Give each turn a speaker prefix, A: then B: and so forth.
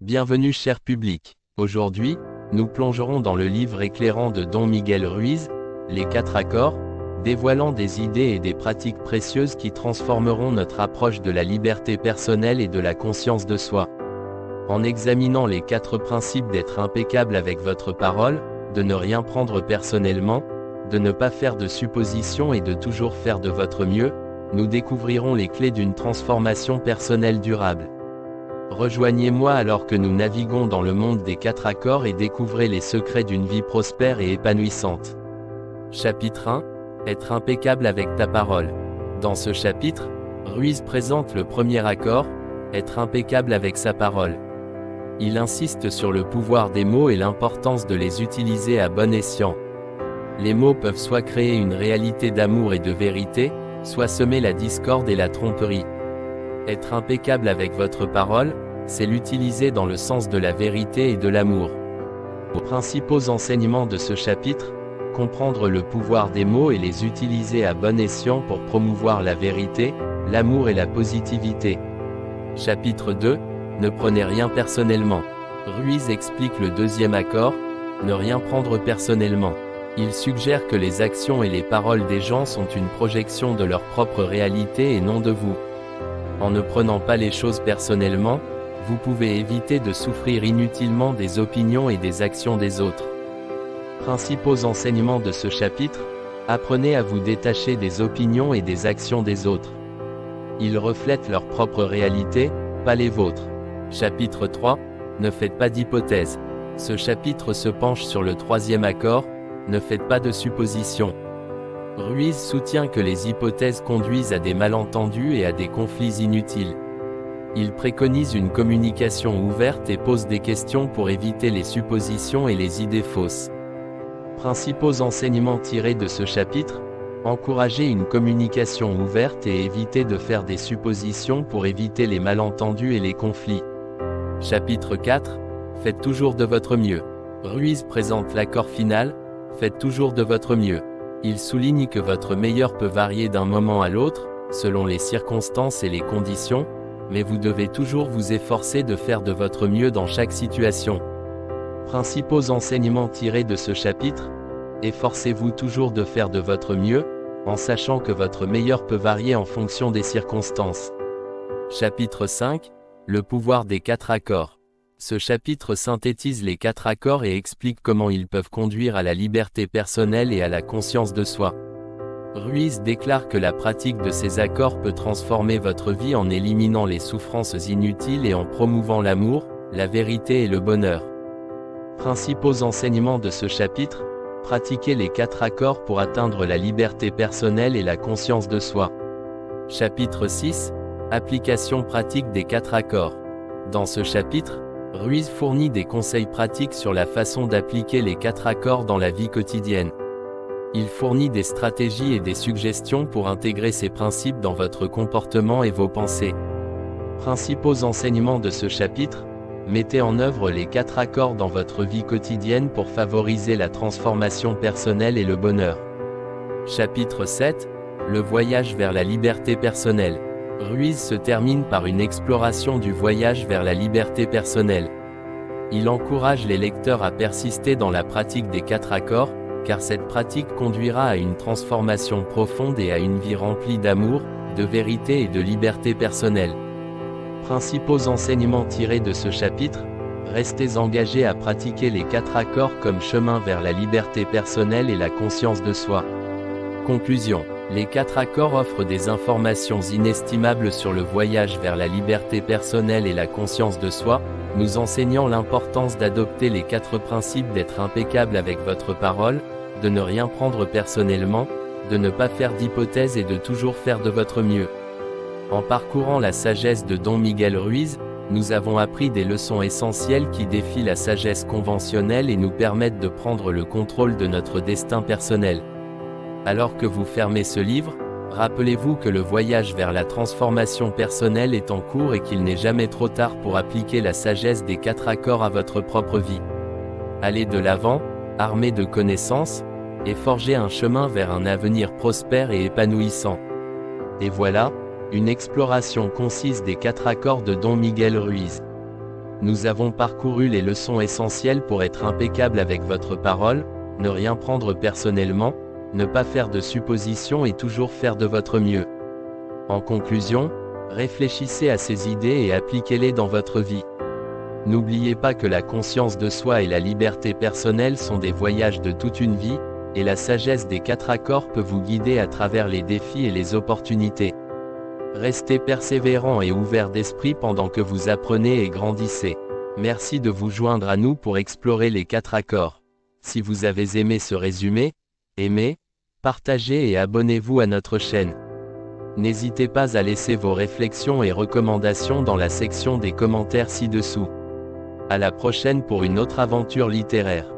A: Bienvenue cher public. Aujourd'hui, nous plongerons dans le livre éclairant de Don Miguel Ruiz, Les 4 accords, dévoilant des idées et des pratiques précieuses qui transformeront notre approche de la liberté personnelle et de la conscience de soi. En examinant les 4 principes d'être impeccable avec votre parole, de ne rien prendre personnellement, de ne pas faire de suppositions et de toujours faire de votre mieux, nous découvrirons les clés d'une transformation personnelle durable. Rejoignez-moi alors que nous naviguons dans le monde des 4 accords et découvrez les secrets d'une vie prospère et épanouissante. Chapitre 1. Être impeccable avec ta parole. Dans ce chapitre, Ruiz présente le premier accord, être impeccable avec sa parole. Il insiste sur le pouvoir des mots et l'importance de les utiliser à bon escient. Les mots peuvent soit créer une réalité d'amour et de vérité, soit semer la discorde et la tromperie. Être impeccable avec votre parole, c'est l'utiliser dans le sens de la vérité et de l'amour. Aux principaux enseignements de ce chapitre, comprendre le pouvoir des mots et les utiliser à bon escient pour promouvoir la vérité, l'amour et la positivité. Chapitre 2, ne prenez rien personnellement. Ruiz explique le deuxième accord, ne rien prendre personnellement. Il suggère que les actions et les paroles des gens sont une projection de leur propre réalité et non de vous. En ne prenant pas les choses personnellement, vous pouvez éviter de souffrir inutilement des opinions et des actions des autres. Principaux enseignements de ce chapitre, apprenez à vous détacher des opinions et des actions des autres. Ils reflètent leur propre réalité, pas les vôtres. Chapitre 3, ne faites pas d'hypothèses. Ce chapitre se penche sur le troisième accord, ne faites pas de suppositions. Ruiz soutient que les hypothèses conduisent à des malentendus et à des conflits inutiles. Il préconise une communication ouverte et pose des questions pour éviter les suppositions et les idées fausses. Principaux enseignements tirés de ce chapitre, encouragez une communication ouverte et évitez de faire des suppositions pour éviter les malentendus et les conflits. Chapitre 4, faites toujours de votre mieux. Ruiz présente l'accord final, faites toujours de votre mieux. Il souligne que votre meilleur peut varier d'un moment à l'autre, selon les circonstances et les conditions, mais vous devez toujours vous efforcer de faire de votre mieux dans chaque situation. Principaux enseignements tirés de ce chapitre, efforcez-vous toujours de faire de votre mieux, en sachant que votre meilleur peut varier en fonction des circonstances. Chapitre 5, le pouvoir des 4 accords. Ce chapitre synthétise les 4 accords et explique comment ils peuvent conduire à la liberté personnelle et à la conscience de soi. Ruiz déclare que la pratique de ces accords peut transformer votre vie en éliminant les souffrances inutiles et en promouvant l'amour, la vérité et le bonheur. Principaux enseignements de ce chapitre, pratiquez les 4 accords pour atteindre la liberté personnelle et la conscience de soi. Chapitre 6, application pratique des 4 accords. Dans ce chapitre, Ruiz fournit des conseils pratiques sur la façon d'appliquer les 4 accords dans la vie quotidienne. Il fournit des stratégies et des suggestions pour intégrer ces principes dans votre comportement et vos pensées. Principaux enseignements de ce chapitre, mettez en œuvre les 4 accords dans votre vie quotidienne pour favoriser la transformation personnelle et le bonheur. Chapitre 7, le voyage vers la liberté personnelle. Ruiz se termine par une exploration du voyage vers la liberté personnelle. Il encourage les lecteurs à persister dans la pratique des 4 accords, car cette pratique conduira à une transformation profonde et à une vie remplie d'amour, de vérité et de liberté personnelle. Principaux enseignements tirés de ce chapitre, restez engagés à pratiquer les 4 accords comme chemin vers la liberté personnelle et la conscience de soi. Conclusion. Les 4 accords offrent des informations inestimables sur le voyage vers la liberté personnelle et la conscience de soi, nous enseignant l'importance d'adopter les 4 principes d'être impeccable avec votre parole, de ne rien prendre personnellement, de ne pas faire d'hypothèses et de toujours faire de votre mieux. En parcourant la sagesse de Don Miguel Ruiz, nous avons appris des leçons essentielles qui défient la sagesse conventionnelle et nous permettent de prendre le contrôle de notre destin personnel. Alors que vous fermez ce livre, rappelez-vous que le voyage vers la transformation personnelle est en cours et qu'il n'est jamais trop tard pour appliquer la sagesse des 4 accords à votre propre vie. Allez de l'avant, armé de connaissances, et forgez un chemin vers un avenir prospère et épanouissant. Et voilà, une exploration concise des 4 accords de Don Miguel Ruiz. Nous avons parcouru les leçons essentielles pour être impeccable avec votre parole, ne rien prendre personnellement, ne pas faire de suppositions et toujours faire de votre mieux. En conclusion, réfléchissez à ces idées et appliquez-les dans votre vie. N'oubliez pas que la conscience de soi et la liberté personnelle sont des voyages de toute une vie, et la sagesse des 4 accords peut vous guider à travers les défis et les opportunités. Restez persévérant et ouvert d'esprit pendant que vous apprenez et grandissez. Merci de vous joindre à nous pour explorer les 4 accords. Si vous avez aimé ce résumé, aimez, partagez et abonnez-vous à notre chaîne. N'hésitez pas à laisser vos réflexions et recommandations dans la section des commentaires ci-dessous. À la prochaine pour une autre aventure littéraire.